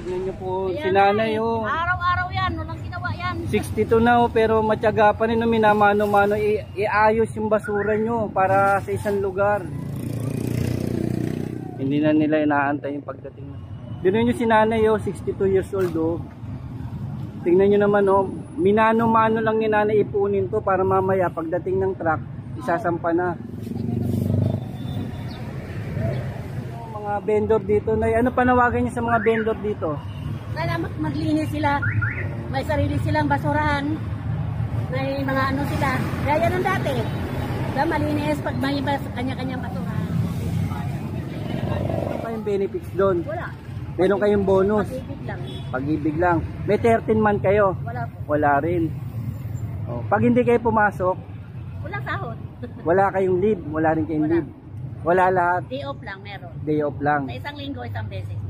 tignan nyo po Ayan si nanay oh. Araw-araw yan, walang ginawa yan. 62 na oh, pero matyaga pa rin, minamano-mano iayos yung basura nyo para sa isang lugar. Hindi na nila inaantay yung pagdating na. Tignan nyo si nanay oh, 62 years old oh. Tingnan nyo naman oh, minano-mano lang ni nanay ipunin to para mamaya pagdating ng truck, isasampa na. Mga vendor dito, ano panawagan niyo sa mga vendor dito? Sana maglinis sila, may sarili silang basurahan, may mga ano sila, gaya ng dati. Diba, malinis pag may kanya-kanyang basurahan. Ano kayong benefits doon? Wala. Meron kayong bonus? Pag-ibig lang. Pag-ibig lang. May 13 man kayo? Wala po. Wala rin. Oh, pag hindi kayo pumasok, Walang sahod. wala kayong leave, wala rin kayong Wala. leave. Wala lahat. Day off lang meron. Day off lang. Sa isang linggo, isang beses.